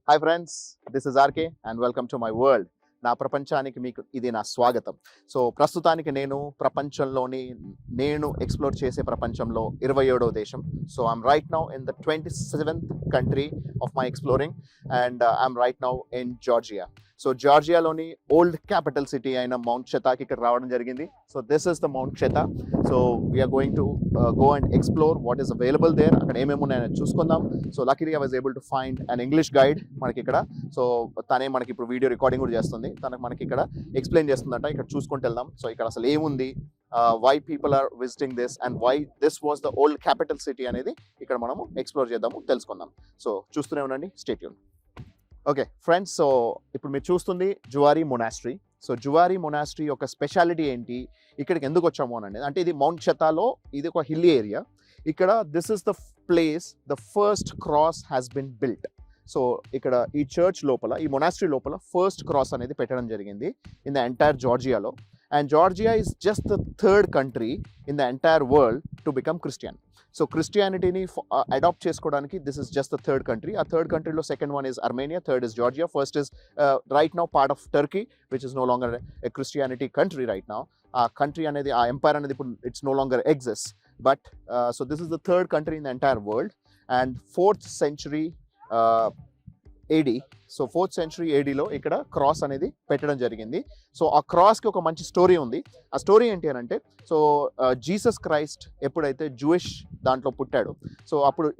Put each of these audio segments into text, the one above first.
Hi friends, this is RK and welcome to my world. నా ప్రపంచానికి మీకు ఇది నా స్వాగతం. సో ప్రస్తుతానికి నేను ఎక్స్ప్లోర్ చేసే ప్రపంచంలో 27వ దేశం. So I'm right now in the 27th country of my exploring and I'm right now in Georgia. So జార్జియాలోని ఓల్డ్ క్యాపిటల్ సిటీ అయిన మౌంట్ షెతాకి ఇక్కడ రావడం జరిగింది. So this is the Mount షెతా. So we are going to go and explore what is available there. అక్కడ ఏమేమి ఉన్నాయని చూసుకుందాం. So luckily I was able to find an English guide మనకి ఇక్కడ. సో తనే మనకి ఇప్పుడు వీడియో రికార్డింగ్ కూడా చేస్తుంది. తనకు మనకి ఇక్కడ ఎక్స్ప్లెయిన్ చేస్తుందంట. ఇక్కడ చూసుకుంటూ వెళ్దాం. సో ఇక్కడ అసలు ఏముంది, why people are visiting this and why this was the old capital city అనేది ఇక్కడ మనము ఎక్స్ప్లోర్ చేద్దాము, తెలుసుకుందాం. సో చూస్తూనే ఉండండి, stay tune. Okay friends, so ఇప్పుడు మీరు చూస్తుంది Jvari monastery. So Jvari monastery యొక్క స్పెషాలిటీ ఏంటి, ఇక్కడికి ఎందుకు వచ్చాము అని అనేది, అంటే ఇది మౌంట్ షెతాలో ఇది ఒక హిల్లీ ఏరియా. ఇక్కడ this is the place the first cross has been built. So ఇక్కడ ఈ చర్చ్ లోపల, ఈ మొనాస్ట్రీ లోపల ఫస్ట్ క్రాస్ అనేది పెట్టడం జరిగింది ఇన్ ద ఎంటైర్ జార్జియాలో. And Georgia is just the third country in the entire world to become Christian. So క్రిస్టియానిటీని అడాప్ట్ చేసుకోవడానికి this is just the third country. ఆ థర్డ్ కంట్రీలో second one is Armenia, third is Georgia, first is right now part of Turkey which is no longer a Christianity country right now. ఆ country అనేది, ఆ empire అనేది ఇప్పుడు it's no longer exist. But so this is the third country in the entire world. And 4th century AD, so 4th century ADలో ఇక్కడ cross అనేది పెట్టడం జరిగింది. So ఆ క్రాస్కి ఒక మంచి స్టోరీ ఉంది. ఆ స్టోరీ ఏంటి అని అంటే, సో జీసస్ క్రైస్ట్ ఎప్పుడైతే జూయిష్ దాంట్లో పుట్టాడు, సో అప్పుడు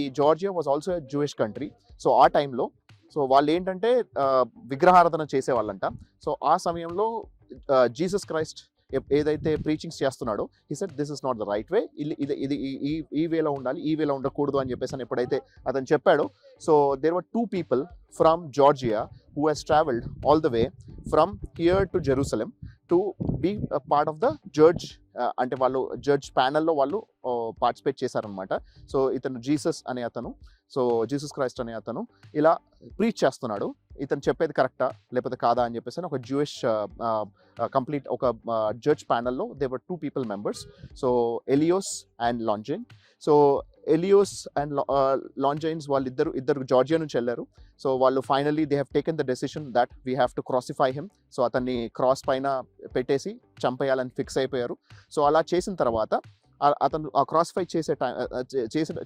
ఈ Georgia was also a Jewish country. So ఆ టైంలో సో వాళ్ళు ఏంటంటే విగ్రహారాధన చేసేవాళ్ళంట. సో ఆ సమయంలో జీసస్ క్రైస్ట్ ఏదైతే ప్రీచింగ్స్ చేస్తున్నాడో, he said this is not the right way, ఇది ఈ వేలో ఉండాలి, ఈ వేలో ఉండకూడదు అని చెప్పేసి ఎప్పుడైతే అతను చెప్పాడో, so there were 2 people from Georgia who has travelled all the way from here to Jerusalem to be part of the judge. అంటే వాళ్ళు జడ్జ్ ప్యానల్లో వాళ్ళు పార్టిసిపేట్ చేశారనమాట. సో ఇతను జీసస్ అనే అతను, సో జీసస్ క్రైస్ట్ అనే అతను ఇలా ప్రీచ్ చేస్తున్నాడు, ఇతను చెప్పేది కరెక్టా లేకపోతే కాదా అని చెప్పేసి ఒక జూయిష్ కంప్లీట్ ఒక జడ్జ్ ప్యానల్లో they were 2 people members. So Elioz and లాంజైన్. సో ఎలియోస్ అండ్ లాంజైన్స్ ఇద్దరు జార్జియా నుంచి వెళ్ళారు. సో వాళ్ళు finally they have taken the decision that we have to crucify him. So అతన్ని క్రాస్ పైన పెట్టేసి చంపేయాలని ఫిక్స్ అయిపోయారు. సో అలా చేసిన తర్వాత అతను ఆ క్రాసిఫై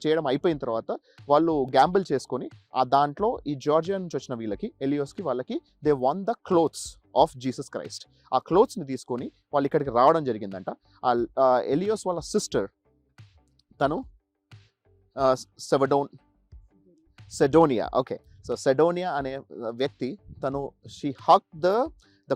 చేయడం అయిపోయిన తర్వాత వాళ్ళు గ్యాంబుల్ చేసుకొని ఆ దాంట్లో ఈ జార్జియా నుంచి వచ్చిన వీళ్ళకి, ఎలియోస్కి వాళ్ళకి, they one the clothes of Jesus Christ. ఆ క్లోత్స్ని తీసుకొని వాళ్ళు ఇక్కడికి రావడం జరిగిందంట. ఆ ఎలియోస్ వాళ్ళ సిస్టర్ తను సెడోనియా. ఓకే, సో సెడోనియా అనే వ్యక్తి తను she hug the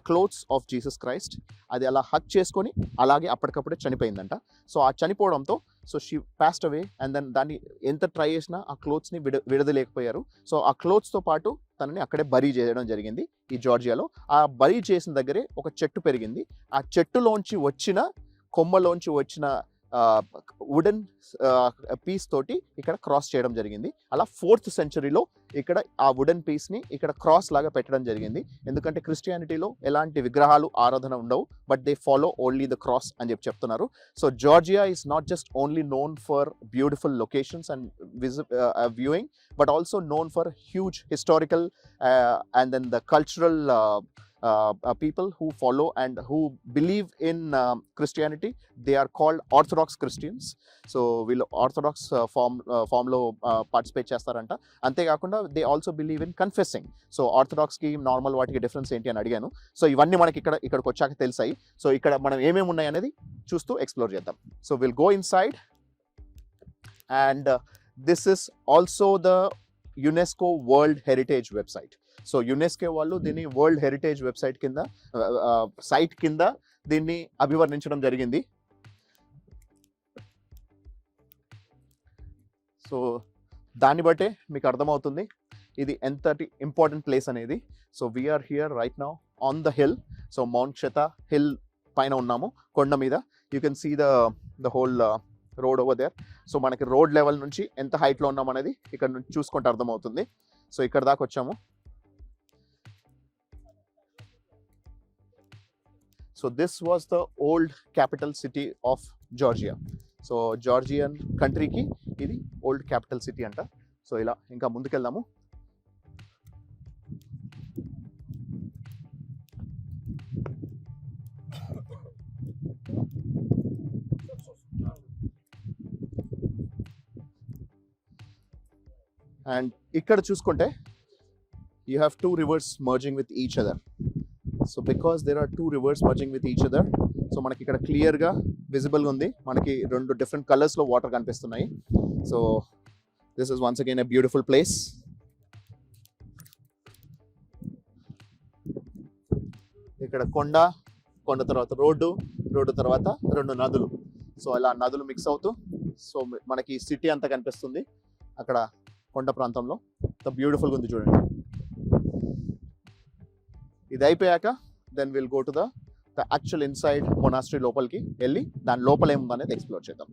clothes of Jesus Christ. అది అలా హక్ చేసుకొని అలాగే అప్పటికప్పుడే చనిపోయిందంట. సో ఆ చనిపోవడంతో so she passed away and then దాన్ని ఎంత ట్రై చేసినా ఆ క్లోత్స్ని విడదలేకపోయారు. సో ఆ క్లోత్స్తో పాటు తనని అక్కడే బరీ చేయడం జరిగింది ఈ జార్జియాలో. ఆ బరీ చేసిన దగ్గరే ఒక చెట్టు పెరిగింది. ఆ చెట్టులోంచి వచ్చిన కొమ్మలోంచి వచ్చిన వుడెన్ పీస్ తోటి ఇక్కడ క్రాస్ చేయడం జరిగింది. అలా 4th centuryలో ఇక్కడ ఆ వుడెన్ పీస్ని ఇక్కడ క్రాస్ లాగా పెట్టడం జరిగింది. ఎందుకంటే క్రిస్టియానిటీలో ఎలాంటి విగ్రహాలు ఆరాధన ఉండవు, but they follow only the cross అని చెప్తున్నారు. So Georgia is not just only known for beautiful locations and viewing, but also known for huge historical and then the cultural people who follow and who believe in Christianity. They are called Orthodox Christians. So వీళ్ళు orthodox ఫామ్లో participate చేస్తారంట. అంతేకాకుండా they also believe in confessing. So ఆర్థోడాక్స్కి normal వాటికి difference ఏంటి అని అడిగాను. So ఇవన్నీ మనకి ఇక్కడికి వచ్చాక తెలిసాయి. సో ఇక్కడ మనం ఏమేమి ఉన్నాయి అనేది చూస్తూ ఎక్స్ప్లోర్ చేద్దాం. So will go in side and this is also the UNESCO world heritage website. So UNESCO వాళ్ళు దీన్ని వరల్డ్ హెరిటేజ్ వెబ్సైట్ కింద సైట్ కింద దీన్ని అభివర్ణించడం జరిగింది. సో దాన్ని బట్టే మీకు అర్థమవుతుంది ఇది ఎంతటి ఇంపార్టెంట్ ప్లేస్ అనేది. So we are here right now on the hill. So mount షెతా హిల్ పైన ఉన్నాము, కొండ మీద. You can see the whole road over there. So మనకి రోడ్ లెవెల్ నుంచి ఎంత హైట్లో ఉన్నాం అనేది ఇక్కడ నుంచి చూసుకుంటే అర్థమవుతుంది. సో ఇక్కడ దాకా వచ్చాము. So this was the old capital city of Georgia. So Georgian కంట్రీకి ఇది ఓల్డ్ క్యాపిటల్ సిటీ అంట. సో ఇలా ఇంకా ముందుకెళ్దాము. అండ్ ఇక్కడ చూసుకుంటే you have two rivers merging with each other. So because there are two rivers merging with each other, so మనకి ఇక్కడ క్లియర్గా విజిబుల్గా ఉంది. మనకి రెండు డిఫరెంట్ కలర్స్లో వాటర్ కనిపిస్తున్నాయి. So this is once again a beautiful place. ఇక్కడ కొండ తర్వాత రోడ్డు తర్వాత రెండు నదులు. సో అలా నదులు మిక్స్ అవుతూ సో మనకి సిటీ అంతా కనిపిస్తుంది అక్కడ కొండ ప్రాంతంలో. ఎంత బ్యూటిఫుల్గా ఉంది చూడండి. ఇది అయిపోయాక then will go to the actual inside monastery లోపలికి వెళ్ళి దాని లోపల ఏముంది అనేది ఎక్స్ప్లోర్ చేద్దాం.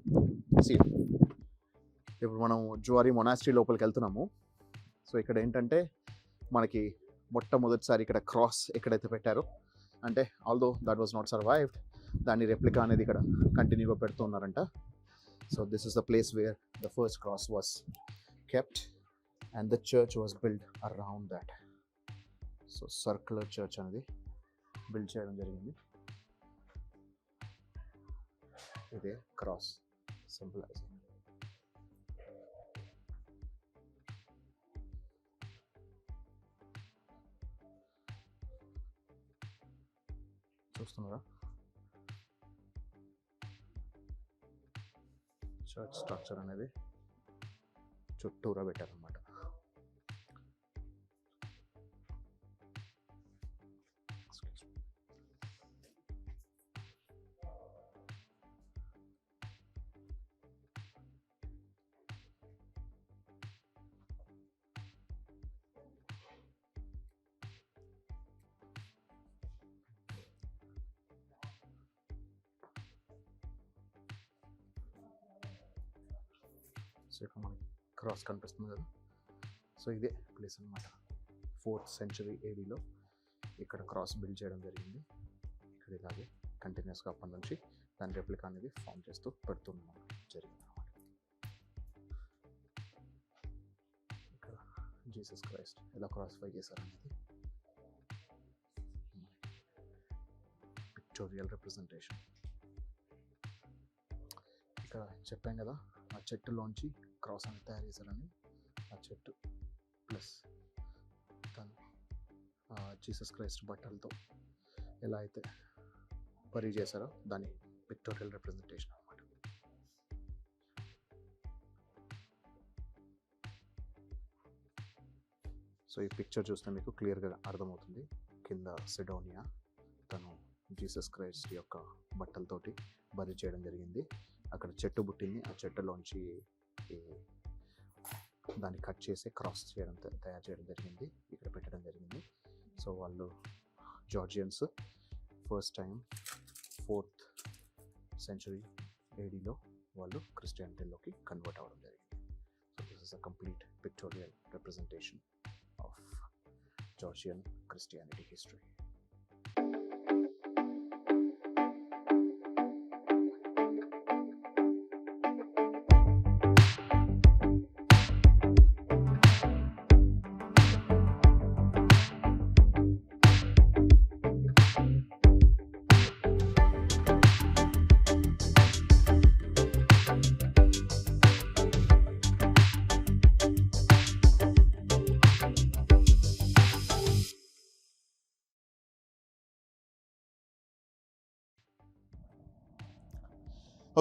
సీ ఇప్పుడు మనం జువారీ మొనాస్ట్రీ లోపలికి వెళ్తున్నాము. సో ఇక్కడ ఏంటంటే మనకి మొట్టమొదటిసారి ఇక్కడ క్రాస్ ఎక్కడైతే పెట్టారో, అంటే although that was not survived, దాని రెప్లికా అనేది ఇక్కడ కంటిన్యూగా పెడుతూ ఉన్నారంట. So this is the place where the first cross was kept and the church was build around that. So circular church అనేది బిల్డ్ చేయడం జరిగింది. ఇదే క్రాస్ సింబలైజింగ్. చూస్తున్నారా చర్చ్ స్ట్రక్చర్ అనేది చుట్టూరా పెట్టారనమాట. సో ఇక్కడ మనకి క్రాస్ కనిపిస్తుంది కదా. సో ఇదే ప్లేస్ అనమాట. 4th century ADలో ఇక్కడ క్రాస్ బిల్డ్ చేయడం జరిగింది. ఇక్కడ ఇలాగే కంటిన్యూస్గా అప్పటి నుంచి దాని రెప్లికా అనేది ఫామ్ చేస్తూ పెడుతున్నాం జరిగింది అనమాట. ఇక్కడ జీసస్ క్రైస్ట్ ఎలా క్రాసిఫై చేశారనేది పిక్టోరియల్ రిప్రజెంటేషన్. ఇక్కడ చెప్పాం కదా ఆ చెట్టులోంచి క్రాస్ అనేది తయారు చేశారని. ఆ చెట్టు ప్లస్ తను జీసస్ క్రైస్ట్ బట్టలతో ఎలా అయితే బరీ చేశారో దాని పిక్టోరియల్ రిప్రజెంటేషన్ అనమాట. సో ఈ పిక్చర్ చూస్తే మీకు క్లియర్గా అర్థమవుతుంది. కింద సిడోనియా తను జీసస్ క్రైస్ట్ యొక్క బట్టలతోటి బరీ చేయడం జరిగింది. అక్కడ చెట్టు పుట్టింది, ఆ చెట్టులోంచి దాన్ని కట్ చేసి క్రాస్ చేయడం తయారు చేయడం జరిగింది, ఇక్కడ పెట్టడం జరిగింది. సో వాళ్ళు Georgians first time 4th century ADలో వాళ్ళు క్రిస్టియానిటీలోకి కన్వర్ట్ అవ్వడం జరిగింది. So this is a complete pictorial representation of Georgian Christianity history.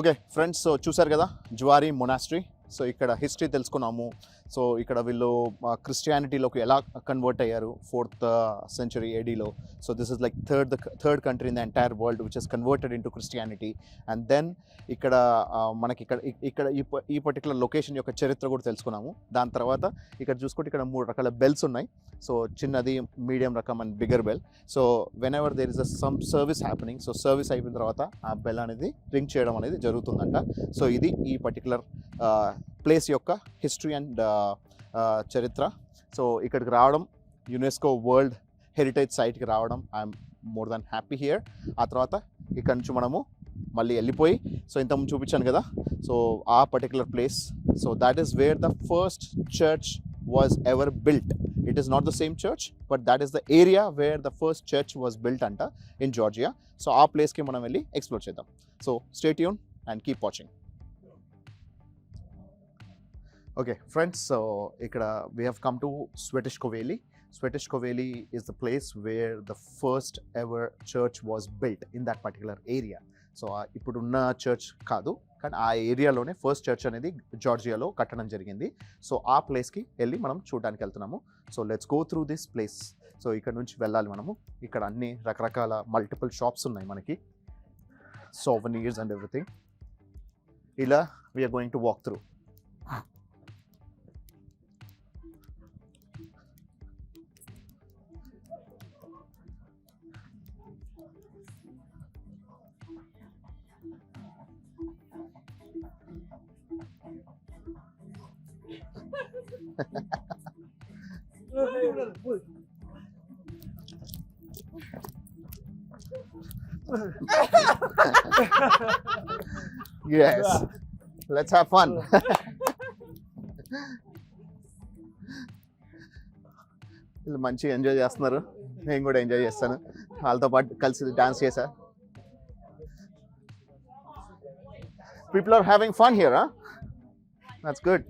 Okay friends, so చూసారు కదా జువారీ మొనాస్ట్రీ. సో ఇక్కడ హిస్టరీ తెలుసుకున్నాము. సో ఇక్కడ వీళ్ళు క్రిస్టియానిటీలోకి ఎలా కన్వర్ట్ అయ్యారు 4th century ADలో. So this is like third country in the entire world which is converted into Christianity. And then ఇక్కడ మనకి ఇక్కడ ఈ పర్టికులర్ లొకేషన్ యొక్క చరిత్ర కూడా తెలుసుకున్నాము. దాని తర్వాత ఇక్కడ చూసుకుంటే ఇక్కడ 3 రకాల బెల్స్ ఉన్నాయి. సో చిన్నది, మీడియం రకం and bigger bell. So whenever there is some service happening, so service అయిపోయిన తర్వాత ఆ బెల్ అనేది రింగ్ చేయడం అనేది జరుగుతుందంట. సో ఇది ఈ పర్టికులర్ ప్లేస్ యొక్క హిస్టరీ అండ్ చరిత్ర. సో ఇక్కడికి రావడం, యునెస్కో వరల్డ్ హెరిటేజ్ సైట్కి రావడం, I'm more than happy here. ఆ తర్వాత ఇక్కడ నుంచి మనము మళ్ళీ వెళ్ళిపోయి, సో ఇంతకుముందు చూపించాను కదా, సో ఆ particular place, so that is where the first church was ever built. It is not the same church, but that is the area where the first church was built anta in Georgia. So our place ki manam velli explore cheddam. So stay tuned and keep watching. Okay friends, so ikkada we have come to Swedish Koveli. Swedish Koveli is the place where the first ever church was built in that particular area. So ఇప్పుడున్న church కాదు, కానీ ఆ ఏరియాలోనే first church అనేది జార్జియాలో కట్టడం జరిగింది. So ఆ ప్లేస్కి వెళ్ళి మనం చూడడానికి వెళ్తున్నాము. So let's go through this place. So ఇక్కడ నుంచి వెళ్ళాలి మనము. ఇక్కడ అన్ని రకరకాల మల్టిపుల్ షాప్స్ ఉన్నాయి మనకి, సోవెనీర్స్ అండ్ ఎవ్రీథింగ్. ఇలా we are going to walk through. Yes, let's have fun. వీళ్ళు మంచిగా ఎంజాయ్ చేస్తున్నారు, నేను కూడా ఎంజాయ్ చేస్తాను, వాళ్ళతో పాటు కలిసి డాన్స్ చేశా. People are having fun here, huh? That's good.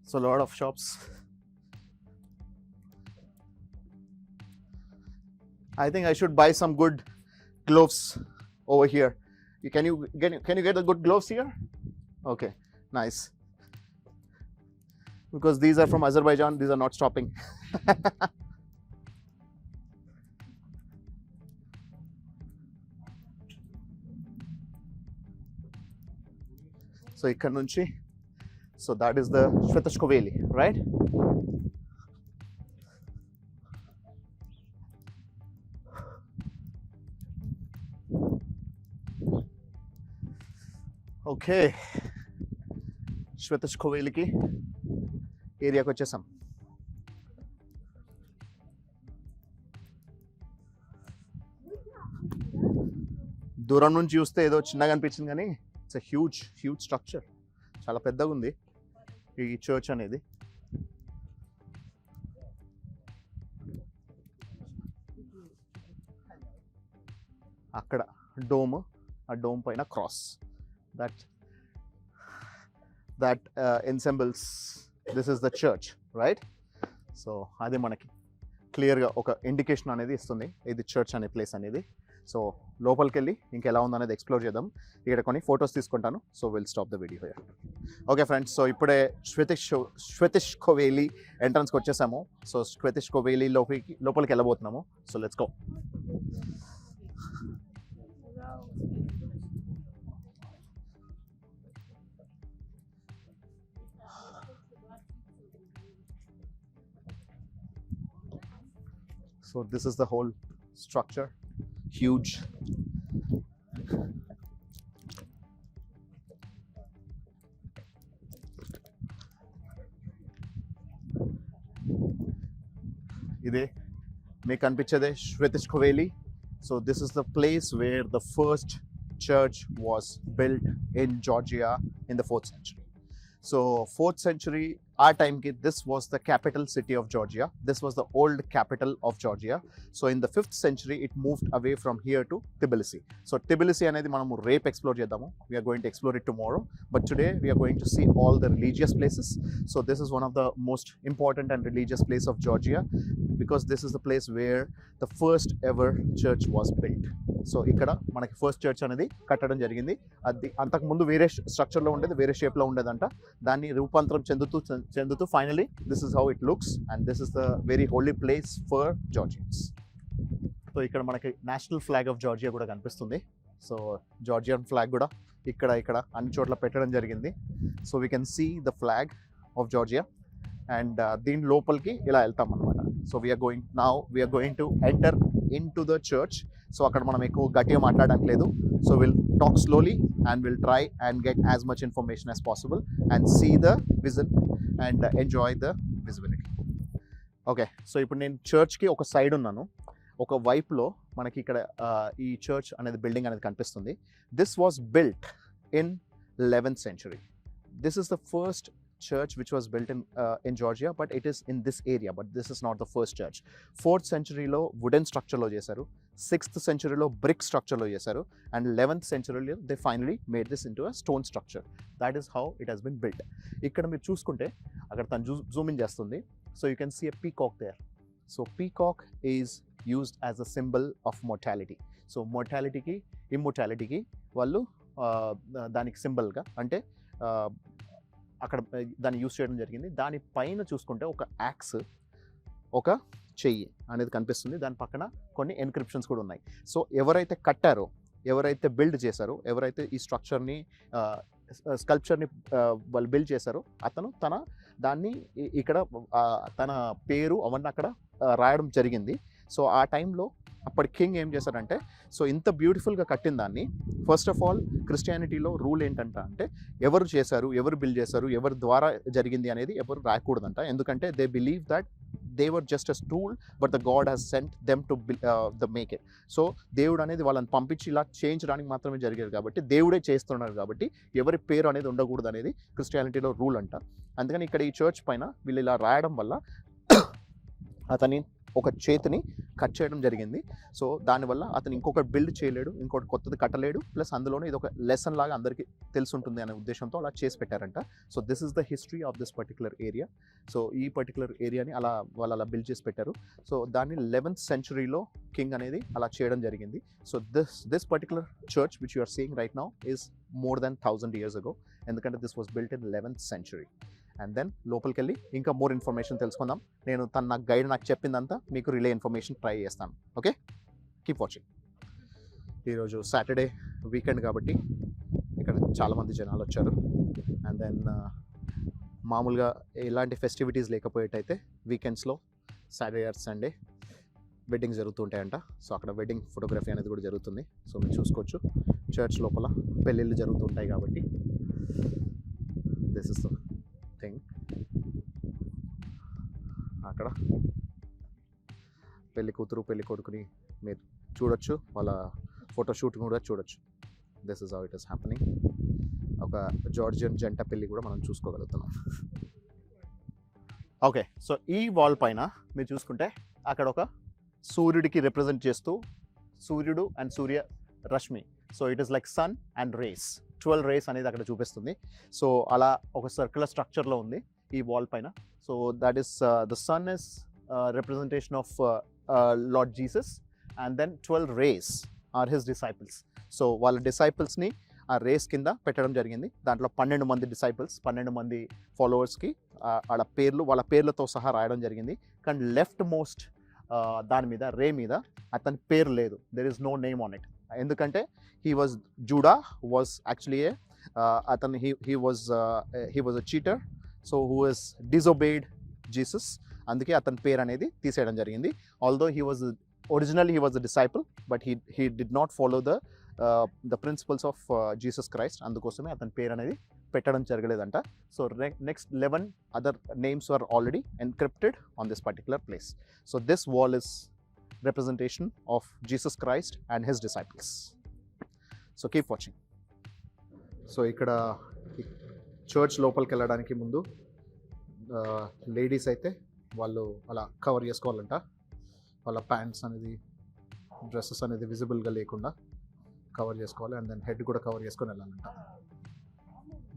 So a lot of shops. I think I should buy some good gloves over here. Can you get the good gloves here? Okay, nice. Because these are from Azerbaijan, these are not stopping. So ikkad nunchi, so that is the Swedish Koveli, right? Okay, Swedish Koveli ki ఏరియాకి వచ్చేసాం. దూరం నుంచి చూస్తే ఏదో చిన్నగా అనిపించింది, కానీ it's huge structure, చాలా పెద్దగా ఉంది ఈ చర్చ్ అనేది. అక్కడ డోమ్, ఆ డోమ్ పైన cross, that ensembles this is the church, right? So అది మనకి క్లియర్గా ఒక ఇండికేషన్ అనేది ఇస్తుంది ఇది చర్చ్ అనే ప్లేస్ అనేది. సో లోపలికి వెళ్ళి ఇంకెలా ఉందనేది ఎక్స్ప్లోర్ చేద్దాం. ఇక్కడ కొన్ని ఫొటోస్ తీసుకుంటాను. So will stop the video here. Okay friends, so ఇప్పుడే స్వెతిష్ కోవేలి ఎంట్రన్స్కి వచ్చేసాము. సో స్వెతిష్ కోవేలి లోపలికి వెళ్ళబోతున్నాము. So let's go. So this is the whole structure, huge. Ide meeku kanpichade Swedish Koveli. So this is the place where the first church was built in Georgia in the 4th century. So 4th century, our time ki this was the capital city of Georgia. This was the old capital of Georgia. So in the 5th century, it moved away from here to Tbilisi. So Tbilisi anedi manamu రేపు explore చేద్దాము. We are going to explore it tomorrow. But today we are going to see all the religious places. So this is one of the most important and religious place of Georgia, because this is the place where the first ever church was built. So ఇక్కడ మనకి first church అనేది కట్టడం జరిగింది. అది అంతకుముందు వేరే స్ట్రక్చర్లో ఉండేది, వేరే షేప్లో ఉండేదంట. దాన్ని రూపాంతరం చెందుతూ finally this is how it looks and this is the very holy place for Georgians. So ఇక్కడ మనకి నేషనల్ ఫ్లాగ్ ఆఫ్ జార్జియా కూడా కనిపిస్తుంది. సో జార్జియన్ ఫ్లాగ్ కూడా ఇక్కడ అన్ని చోట్ల పెట్టడం జరిగింది. So we can see the flag of Georgia and దీని లోపలికి ఇలా వెళ్తాం అనమాట. So we are going to enter into the church. So అక్కడ మనం ఎక్కువ గట్టిగా మాట్లాడడానికి లేదు. So we'll talk slowly and we'll try and get as much information as possible and see the vision and enjoy the visibility. Okay, so ఇప్పుడు నేను చర్చ్కి ఒక సైడ్ ఉన్నాను. ఒక వైపులో మనకి ఇక్కడ ఈ చర్చ్ అనేది బిల్డింగ్ అనేది కనిపిస్తుంది. This was built in 11th century. This is the first church which was built in Georgia, but it is in this area, but this is not the first church. 4th century lo wooden structure lo chesaru, 6th century lo brick structure lo chesaru, and 11th century lo they finally made this into a stone structure. That is how it has been built. ikkada meer chuskunte akkada tan zoom in chestundi, so you can see a peacock there. So peacock is used as a symbol of mortality. So mortality ki immortality ki వాళ్ళు దానికి సింబల్గా అంటే అక్కడ దాన్ని use చేయడం జరిగింది. దాని పైన చూసుకుంటే ఒక యాక్స్, ఒక చెయ్యి అనేది కనిపిస్తుంది. దాని పక్కన కొన్ని ఎన్క్రిప్షన్స్ కూడా ఉన్నాయి. సో ఎవరైతే కట్టారో, ఎవరైతే బిల్డ్ చేశారో, ఎవరైతే ఈ స్ట్రక్చర్ని స్కల్ప్చర్ని వాళ్ళు బిల్డ్ చేశారో అతను దాన్ని ఇక్కడ తన పేరు అవన్నీ అక్కడ రాయడం జరిగింది. సో ఆ టైంలో అప్పటి కింగ్ ఏం చేశారంటే, సో ఇంత బ్యూటిఫుల్గా కట్టిన దాన్ని ఫస్ట్ ఆఫ్ ఆల్ క్రిస్టియానిటీలో రూల్ ఏంటంటే ఎవరు చేశారు, ఎవరు బిల్డ్ చేశారు, ఎవరి ద్వారా జరిగింది అనేది ఎవరు రాయకూడదంట. ఎందుకంటే they believe that they were just a tool but the God has sent them to the make it. So దేవుడు అనేది వాళ్ళని పంపించి ఇలా చేయించడానికి మాత్రమే జరిగేది కాబట్టి, దేవుడే చేస్తున్నారు కాబట్టి ఎవరి పేరు అనేది ఉండకూడదు అనేది క్రిస్టియానిటీలో రూల్ అంట. అందుకని ఇక్కడ ఈ చర్చ్ పైన వీళ్ళు ఇలా రాయడం వల్ల అతని ఒక చేతిని కట్ చేయడం జరిగింది. సో దానివల్ల అతను ఇంకొకటి బిల్డ్ చేయలేడు, ఇంకోటి కొత్తది కట్టలేడు. ప్లస్ అందులోనే ఇది ఒక లెసన్ లాగా అందరికీ తెలుసుంటుంది అనే ఉద్దేశంతో అలా చేసి పెట్టారంట. So this is the history of this particular area. So ఈ పర్టికులర్ ఏరియాని వాళ్ళు అలా బిల్డ్ చేసి పెట్టారు. సో దాన్ని 11th centuryలో కింగ్ అనేది అలా చేయడం జరిగింది. So this particular church which you are seeing right now is more than 1000 years ago. ఎందుకంటే this was built in 11th century. And then లోపలికి వెళ్ళి ఇంకా మోర్ ఇన్ఫర్మేషన్ తెలుసుకుందాం. నేను నాకు గైడ్ నాకు చెప్పిందంతా మీకు రిలే ఇన్ఫర్మేషన్ ట్రై చేస్తాను. Okay, keep watching. ఈరోజు సాటర్డే వీకెండ్ కాబట్టి ఇక్కడ చాలామంది జనాలు వచ్చారు. అండ్ దెన్ మామూలుగా ఎలాంటి ఫెస్టివిటీస్ లేకపోయేటైతే వీకెండ్స్లో సాటర్డే ఆర్ సండే వెడ్డింగ్ జరుగుతుంటాయంట. సో అక్కడ వెడ్డింగ్ ఫోటోగ్రఫీ అనేది కూడా జరుగుతుంది. సో మీరు చూసుకోవచ్చు, చర్చ్ లోపల పెళ్ళిళ్ళు జరుగుతుంటాయి కాబట్టి దిస్ ఇస్ ద థింగ్. అక్కడ పెళ్లి కూతురు పెళ్లి కొడుకుని మీరు చూడొచ్చు, వాళ్ళ ఫోటోషూట్ కూడా చూడొచ్చు. This is how it is happening. ఒక జార్జియన్ జంట పెళ్లి కూడా మనం చూసుకోగలుగుతున్నాం. ఓకే, సో ఈ వాల్ పైన మీరు చూసుకుంటే అక్కడ ఒక సూర్యుడికి రిప్రజెంట్ చేస్తూ సూర్యుడు అండ్ సూర్య రశ్మి. So it is like sun and rays, 12 rays అనేది అక్కడ చూపిస్తుంది. సో అలా ఒక సర్క్యులర్ స్ట్రక్చర్లో ఉంది ఈ వాల్ పైన. So that is the sun is representation of lord Jesus and then 12 rays are his disciples. So వాళ్ళ డిసైపుల్స్ని ఆ రేస్ కింద పెట్టడం జరిగింది. దాంట్లో 12 మంది డిసైపుల్స్, 12 మంది ఫాలోవర్స్కి వాళ్ళ పేర్లతో సహా రాయడం జరిగింది. కానీ లెఫ్ట్ మోస్ట్ దాని మీద రే మీద అతని పేరు లేదు. There is no name on it. ఎందుకంటే జూడా వాజ్ యాక్చువల్లీ అతను he was a cheater. So who was disobeyed Jesus. అందుకే అతని పేరు అనేది తీసేయడం జరిగింది. Although originally he was a disciple, but he did not follow the principles of Jesus Christ. అందుకోసమే అతని పేరు అనేది పెట్టడం జరగలేదంట. So next 11 other names were already encrypted on this particular place. So this wall is representation of Jesus Christ and his disciples. So keep watching. So ఇక్కడ church లోపలికి వెళ్ళడానికి ముందు లేడీస్ అయితే వాళ్ళు అలా కవర్ చేసుకోవాలంట. వాళ్ళ ప్యాంట్స్ అనేది, డ్రెస్సెస్ అనేది విజిబుల్గా లేకుండా కవర్ చేసుకోవాలి. అండ్ దెన్ హెడ్ కూడా కవర్ చేసుకొని వెళ్ళాలంట.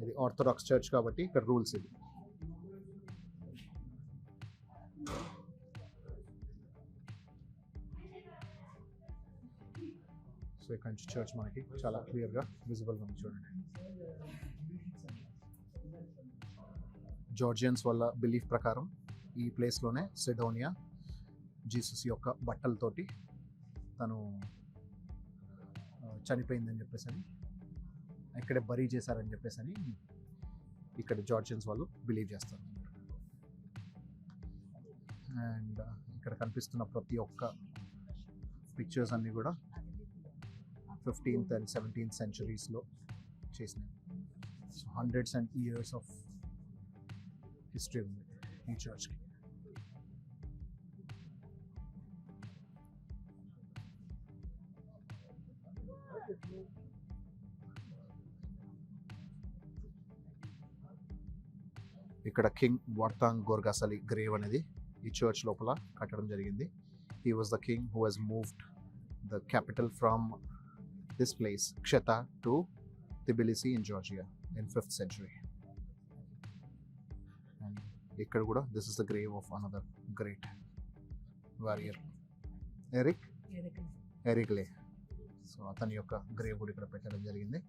ఇది ఆర్థోడాక్స్ చర్చ్ కాబట్టి ఇక్కడ రూల్స్ ఇది. సో ఇక్కడ నుంచి చర్చ్ మనకి చాలా క్లియర్గా విజిబుల్గా ఉంది చూడండి. జార్జియన్స్ వాళ్ళ బిలీఫ్ ప్రకారం ఈ ప్లేస్లోనే సిడోనియా జీసస్ యొక్క బట్టలతోటి తను చనిపోయిందని చెప్పేసి ఇక్కడే బరీ చేశారని చెప్పేసి ఇక్కడ జార్జియన్స్ వాళ్ళు బిలీవ్ చేస్తారు. అండ్ ఇక్కడ కనిపిస్తున్న ప్రతి ఒక్క పిక్చర్స్ అన్నీ కూడా 15th and 17th centuries-లో చేసినాయి. So hundreds and years of history ఉంది ఈ చర్చ్కి. ఇక్కడ కింగ్ వార్తాంగ్ గోర్గాసలి గ్రేవ్ అనేది ఈ చర్చ్ లోపల కట్టడం జరిగింది. He was the king who has moved the capital from this place క్షత to Tbilisi in Georgia in 5th century. And ఇక్కడ కూడా this is the grave of another great warrior Erekle. So అతని యొక్క grave కూడా ఇక్కడ పెట్టడం జరిగింది.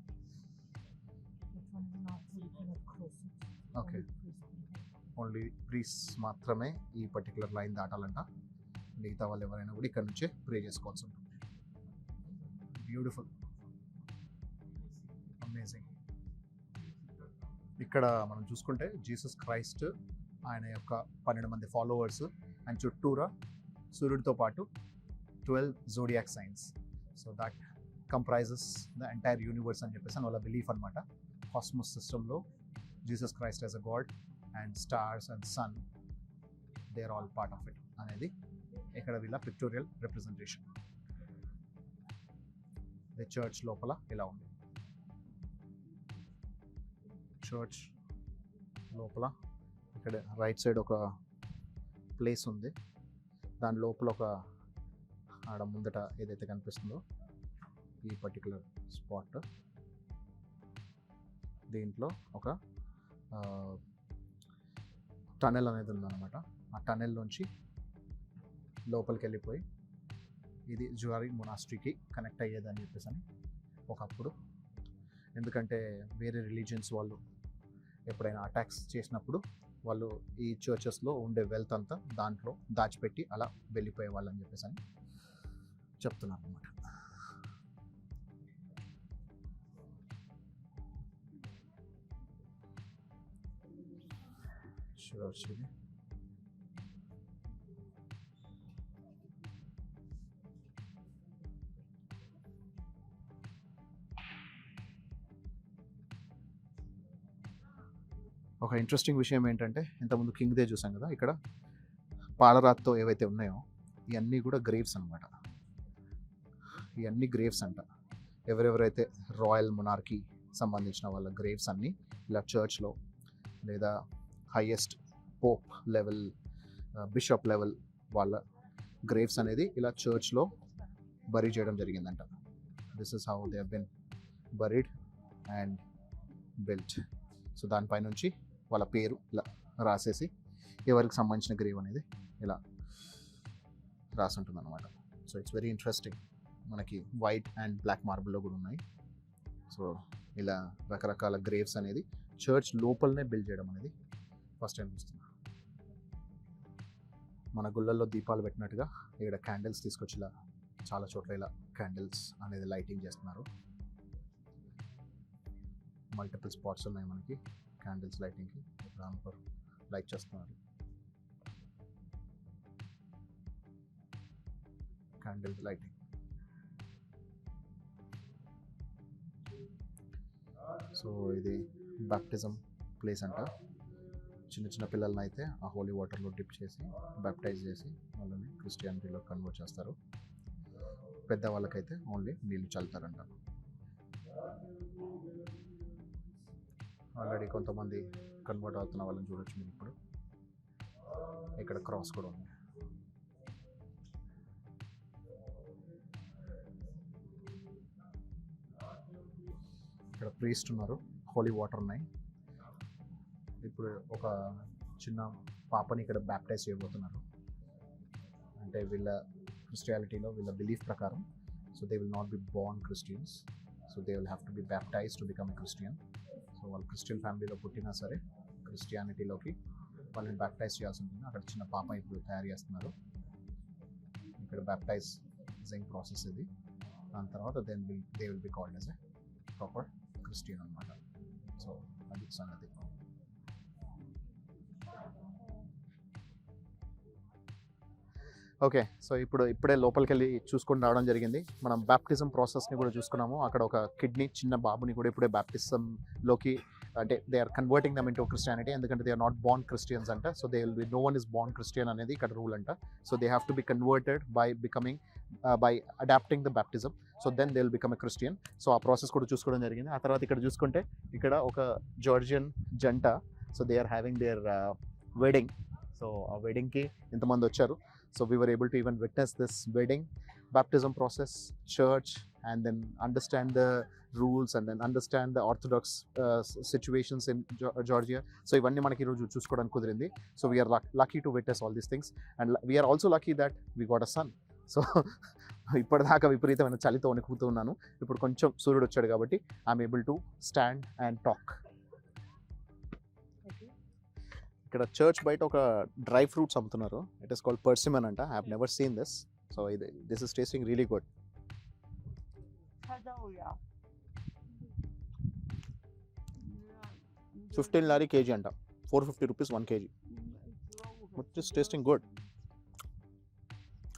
Okay, only priest మాత్రమే ఈ పర్టికులర్ లైన్ దాటాలంట. మిగతా వాళ్ళు ఎవరైనా కూడా ఇక్కడ నుంచే ప్రే చేసుకోవాల్సి ఉంటుంది. Beautiful, amazing. ఇక్కడ మనం చూసుకుంటే జీసస్ క్రైస్ట్, ఆయన యొక్క 12 మంది ఫాలోవర్స్, అండ్ చుట్టూరా సూర్యుడితో పాటు 12 zodiac signs. So that comprises the entire universe అని చెప్పేసి వాళ్ళ బిలీఫ్ అనమాట. కాస్మోస్ సిస్టంలో Jesus Christ as a God and stars and sun, they are all part of it అనేది ఇక్కడ వీళ్ళ పిక్టోరియల్ రిప్రజెంటేషన్. ది చర్చ్ లోపల ఇలా ఉంది. చర్చ్ లోపల ఇక్కడ రైట్ సైడ్ ఒక ప్లేస్ ఉంది. దాని లోపల ఒక ఆడ ముందట ఏదైతే కనిపిస్తుందో ఈ పర్టికులర్ స్పాట్, దీంట్లో ఒక టనెల్ అనేది ఉందన్నమాట. ఆ టనెల్ నుంచి లోపలికి వెళ్ళిపోయి ఇది జువారి మొనాస్ట్రీకి కనెక్ట్ అయ్యేదని చెప్పేసి అని ఒకప్పుడు. ఎందుకంటే వేరే రిలీజియన్స్ వాళ్ళు ఎప్పుడైనా అటాక్స్ చేసినప్పుడు వాళ్ళు ఈ చర్చెస్లో ఉండే వెల్త్ అంతా దాంట్లో దాచిపెట్టి అలా వెళ్ళిపోయే వాళ్ళని చెప్పేసి అని చెప్తున్నారు అన్నమాట. చర్చ్ ఇది. ఒక ఇంట్రెస్టింగ్ విషయం ఏంటంటే, ఇంతకుముందు కింగ్దే చూసాం కదా, ఇక్కడ పాలరాతితో ఏవైతే ఉన్నాయో ఇవన్నీ కూడా గ్రేవ్స్ అనమాట. ఇవన్నీ గ్రేవ్స్ అంట. ఎవరెవరైతే రాయల్ మొనార్కీ సంబంధించిన వాళ్ళ గ్రేవ్స్ అన్నీ ఇలా చర్చ్లో లేదా highest pope level, bishop level వాళ్ళ గ్రేవ్స్ అనేది ఇలా చర్చ్లో బరీ చేయడం జరిగిందంట. This is how they have been buried and built. So దానిపై నుంచి వాళ్ళ పేరు ఇలా రాసేసి ఎవరికి సంబంధించిన గ్రేవ్ అనేది ఇలా రాసి ఉంటుంది అనమాట. So it's very interesting. మనకి వైట్ అండ్ బ్లాక్ మార్బుల్లో కూడా ఉన్నాయి. సో ఇలా రకరకాల గ్రేవ్స్ అనేది చర్చ్ లోపలనే బిల్డ్ చేయడం అనేది ఫస్ట్ టైం చూస్తున్నా. మన గుళ్ళల్లో దీపాలు పెట్టినట్టుగా ఇక్కడ క్యాండిల్స్ తీసుకొచ్చి ఇలా చాలా చోట్ల ఇలా క్యాండిల్స్ అనేది లైటింగ్ చేస్తున్నారు. మల్టిపుల్ స్పాట్స్ ఉన్నాయి మనకి క్యాండిల్స్ లైటింగ్కి. రాంపర్ లైట్ చేస్తున్నారు. Candle lighting. సో ఇది బాప్టిజం ప్లేస్ అంట. చిన్న చిన్న పిల్లల్ని అయితే ఆ హోలీ వాటర్లో డిప్ చేసి బాప్టైజ్ చేసి వాళ్ళని క్రిస్టియానిటీలో కన్వర్ట్ చేస్తారు. పెద్దవాళ్ళకైతే ఓన్లీ నీళ్ళు చల్లుతారంట. ఆల్రెడీ కొంతమంది కన్వర్ట్ అవుతున్న వాళ్ళని చూడొచ్చు మీరు ఇప్పుడు. ఇక్కడ క్రాస్ కూడా ఉంది. ఇక్కడ ప్రీస్ట్ ఉన్నారు. హోలీ వాటర్ ఉన్నాయి. ఇప్పుడు ఒక చిన్న పాపని ఇక్కడ బ్యాప్టైజ్ చేయబోతున్నారు. అంటే వీళ్ళ క్రిస్టియానిటీలో వీళ్ళ బిలీఫ్ ప్రకారం, so they will not be born Christians, so they will have to B baptise to become a Christian. So వాళ్ళు క్రిస్టియన్ ఫ్యామిలీలో పుట్టినా సరే క్రిస్టియానిటీలోకి వాళ్ళని బ్యాప్టైజ్ చేయాల్సి ఉంటుంది. అక్కడ చిన్న పాప ఇప్పుడు తయారు చేస్తున్నారు. ఇక్కడ బ్యాప్టైజింగ్ ప్రాసెస్ ఇది. దాని తర్వాత they will be called as a proper Christian అనమాట. సో అది సంగతి. ఓకే, సో ఇప్పుడే లోపలికి వెళ్ళి చూసుకొని రావడం జరిగింది. మనం బ్యాప్టిజం ప్రాసెస్ని కూడా చూసుకున్నాము. అక్కడ ఒక కిడ్నీ చిన్న బాబుని కూడా ఇప్పుడే బ్యాప్టిజంలోకి, అంటే they are converting them into Christianity, ఎందుకంటే they are not born Christians అంట. So they will be, no one is born Christian అనేది ఇక్కడ రూల్ అంట. So they have to be converted by adapting the baptism. So then they will become a Christian. So ఆ process కూడా చూసుకోవడం జరిగింది. ఆ తర్వాత ఇక్కడ చూసుకుంటే ఇక్కడ ఒక జార్జియన్ జంట, so they are having their wedding. So ఆ వెడ్డింగ్కి ఇంతమంది వచ్చారు. So we were able to even witness this wedding, baptism process, church, and then understand the rules and then understand the orthodox situations in Georgia. So ivanni manaki roju chuskodaniki kudirindi. So we are lucky to witness all these things, and we are also lucky that we got a son. So ఇప్పటిదాకా విపరీతమైన చలితో వణుకుతూ ఉన్నాను. ఇప్పుడు కొంచెం సూర్యుడు వచ్చాడు కాబట్టి I'm able to stand and talk. ఇక్కడ చర్చ్ బయట ఒక డ్రై ఫ్రూట్స్ అమ్ముతున్నారు. ఇట్ ఈస్ కాల్డ్ పర్సిమన్ అంట. I have never seen this. So this is tasting really good. 15 lorry KG అంట, 450 rupees 1 kg. It is tasting good.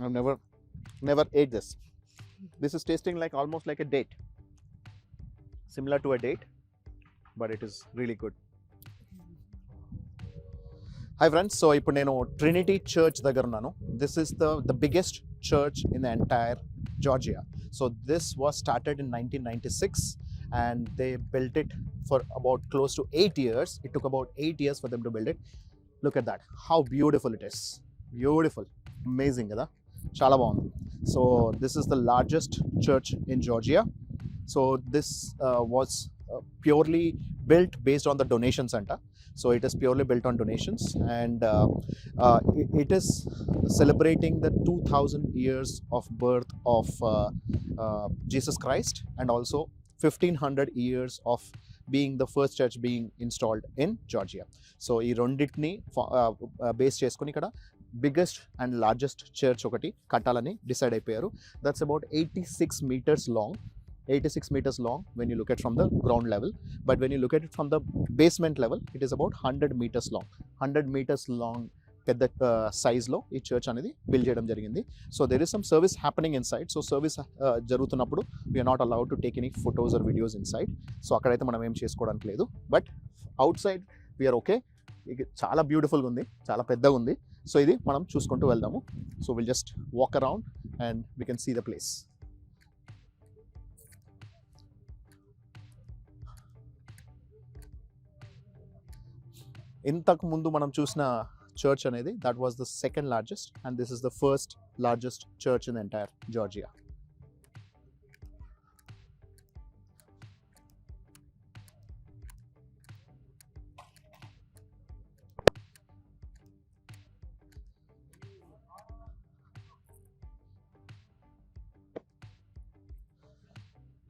I've never ate this. This is tasting like almost like a date, similar to a date, but it is really good. Hi friends, so ఇప్పుడు నేను Trinity church దగ్గర ఉన్నాను. This is the biggest church in the entire Georgia. So this was started in 1996 and they built it for about close to 8 years. It took about 8 years for them to build it. Look at that, how beautiful it is. Beautiful, amazing kada, చాలా బాగుంది. So this is the largest church in Georgia. So this was purely built based on the donations anta. So it is purely built on donations, and it is celebrating the 2000 years of birth of Jesus Christ, and also 1500 years of being the first church being installed in Georgia. So ఈ రెండింటిని base చేసుకుని ఇక్కడ biggest and largest church ఒకటి కట్టాలని decide అయిపోయారు. That's about 86 meters long. 86 meters long when you look at from the ground level, but when you look at it from the basement level, it is about 100 meters long. 100 meters long పెద్ద సైజ్లో ఈ church అనేది build చేయడం జరిగింది. So there is some service happening inside. So service జరుగుతున్నప్పుడు we are not allowed to take any photos or videos inside. So అక్కడైతే మనం ఏం చేసుకోవడానికి లేదు, but outside we are okay. ఇది చాలా బ్యూటిఫుల్గా ఉంది, చాలా పెద్దగా ఉంది. సో ఇది మనం చూసుకుంటూ వెళ్దాము. So will just walk around and we can see the place. ఇంతకు ముందు మనం చూసిన చర్చ్ అనేది that was the second largest, and this is the first largest church in the entire Georgia.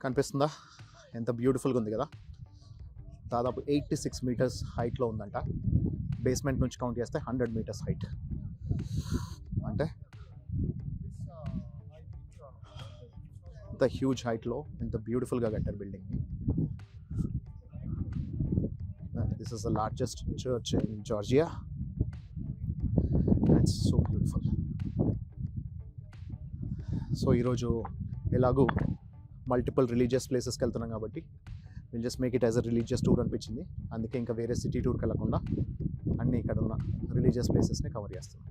కనిపిస్తుందా ఎంత బ్యూటిఫుల్గా ఉంది కదా. దాదాపు 86 meters హైట్లో ఉందంట. బేస్మెంట్ నుంచి కౌంట్ చేస్తే 100 meters హైట్. అంటే ఇంత హ్యూజ్ హైట్లో ఇంత బ్యూటిఫుల్గా కట్టారు బిల్డింగ్ని. This is the largest church in Georgia. It's so beautiful. So ఈరోజు ఎలాగూ మల్టిపుల్ రిలీజియస్ ప్లేసెస్కి వెళ్తున్నాం కాబట్టి will just make it as a religious tour అనిపించింది. అందుకే ఇంకా వేరే సిటీ టూర్కి వెళ్ళకుండా అన్నీ ఇక్కడ ఉన్న రిలీజియస్ ప్లేసెస్ని కవర్ చేస్తున్నాం.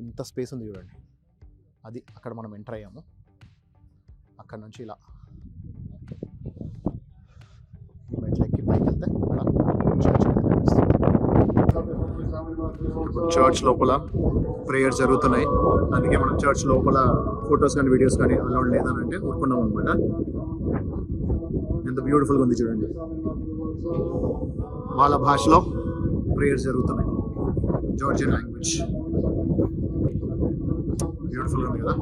ఇంత స్పేస్ ఉంది చూడండి. అది అక్కడ మనం ఎంటర్ అయ్యాము. అక్కడ నుంచి ఇలా మెట్లెక్కి పైకి వెళ్తే అక్కడ చర్చ్ కనిపిస్తుంది. చర్చ్ లోపల ప్రేయర్స్ జరుగుతున్నాయి. అందుకే మనం చర్చ్ లోపల ఫొటోస్ కానీ వీడియోస్ కానీ అలౌడ్ లేదని అంటే ఊరుకున్నాం అనమాట. ఎంత బ్యూటిఫుల్గా ఉంది చూడండి. వాళ్ళ భాషలో ప్రేయర్స్ జరుగుతున్నాయి, జార్జియన్ లాంగ్వేజ్. బ్యూటిఫుల్గా ఉంది కదా.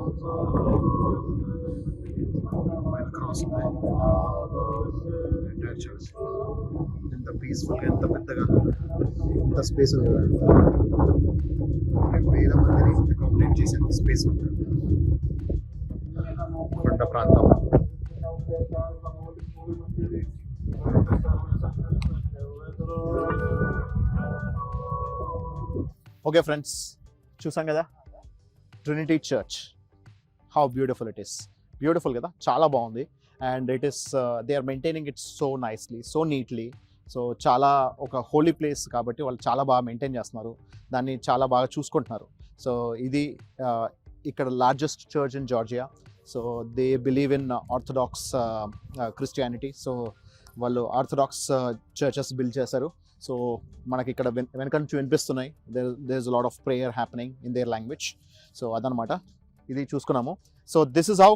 క్రాస్ చర్చ్ ఎంత పీస్ఫుల్గా, ఎంత పెద్దగా, ఎంత స్పేస్ ఉంది చూడండి. వేల మందిని అకామిడేట్ చేసే స్పేస్ ఉంది. కొండ ప్రాంతం. ఓకే ఫ్రెండ్స్, చూసాం కదా, Trinity church, how beautiful it is. Beautiful కదా, చాలా బాగుంది. And it is they are maintaining it so nicely, so neatly. So చాలా ఒక హోలీ ప్లేస్ కాబట్టి వాళ్ళు చాలా బాగా మెయింటైన్ చేస్తున్నారు, దాన్ని చాలా బాగా చూసుకుంటున్నారు. సో ఇది ఇక్కడ largest church in Georgia. So they believe in orthodox Christianity. So వాళ్ళు ఆర్థడాక్స్ చర్చెస్ బిల్డ్ చేశారు. సో మనకి ఇక్కడ వెనక నుంచి వినిపిస్తున్నాయి, there is lot of prayer happening in their language. So అదనమాట, ఇది చూసుకున్నాము. So this is how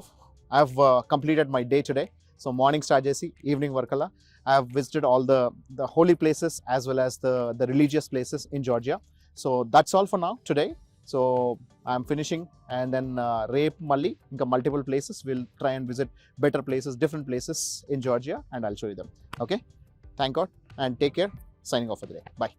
I have completed my day today. So morning start చేసి ఈవినింగ్ వరకల్లా I have visited all the holy places as well as the religious places in Georgia. So that's all for now today. So I'm finishing, and then rape malli inka multiple places. We'll try and visit better places, different places in Georgia, and I'll show you them. Okay, thank God and take care. Signing off for the day. Bye.